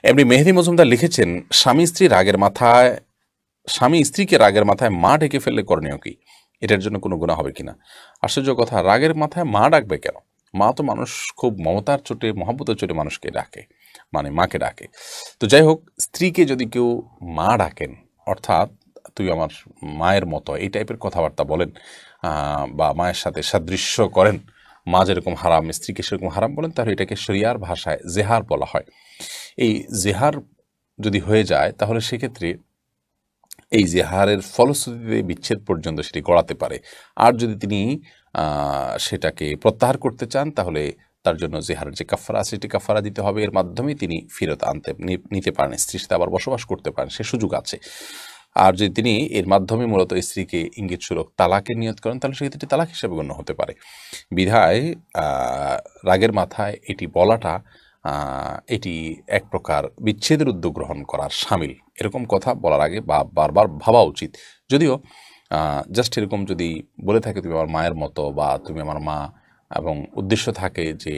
এমনি মেহেদী মজুমদার লিখেছেন, স্বামী স্ত্রীকে রাগের মাথায় মা ডেকে ফেললে করণীয় কি? এটার জন্য কোনো গুনাহ হবে কিনা? আশ্চর্য কথা, রাগের মাথায় মা ডাকবে কেন? মা তো মানুষ খুব মমতার চোটে মহাব্বতের চোটে মানুষকে ডাকে, মানে মাকে ডাকে। তো যাই হোক, স্ত্রীকে যদি কেউ মা ডাকেন, অর্থাৎ তুই আমার মায়ের মতো এই টাইপের কথাবার্তা বলেন, বা মায়ের সাথে সাদৃশ্য করেন, মা যেরকম হারাম স্ত্রীকে সেরকম হারাম বলেন, তাহলে এটাকে শরিয়ার ভাষায় জেহার বলা হয়। এই জেহার যদি হয়ে যায় তাহলে সেক্ষেত্রে এই জেহারের ফলশ্রুতিতে বিচ্ছেদ পর্যন্ত সেটি গড়াতে পারে। আর যদি তিনি সেটাকে প্রত্যাহার করতে চান তাহলে তার জন্য জেহারের যে কাফারা আছে সেটি কাফারা দিতে হবে। এর মাধ্যমে তিনি ফেরত নিতে পারেন, স্ত্রীর সাথে আবার বসবাস করতে পারেন, সে সুযোগ আছে। আর যদি তিনি এর মাধ্যমে মূলত স্ত্রীকে ইঙ্গিতস্বরূপ তালাকের নিয়ত করেন তাহলে সেক্ষেত্রে তালাক হিসেবে গণ্য হতে পারে। বিধায় রাগের মাথায় এটি বলাটা, এটি এক প্রকার বিচ্ছেদের উদ্যোগ গ্রহণ করার শামিল। এরকম কথা বলার আগে বা বারবার ভাবা উচিত। যদিও জাস্ট এরকম যদি বলে থাকে তুমি আমার মায়ের মতো বা তুমি আমার মা, এবং উদ্দেশ্য থাকে যে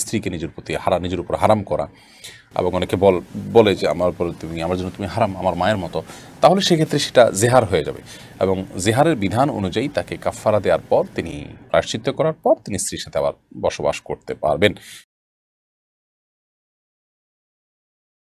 স্ত্রীকে নিজের উপর হারাম করা, এবং অনেকে বলে যে আমার জন্য তুমি হারাম, আমার মায়ের মতো, তাহলে সেক্ষেত্রে সেটা জেহার হয়ে যাবে। এবং জেহারের বিধান অনুযায়ী তাকে কাফফারা দেওয়ার পর, তিনি প্রায়শ্চিত্ত করার পর তিনি স্ত্রীর সাথে আবার বসবাস করতে পারবেন।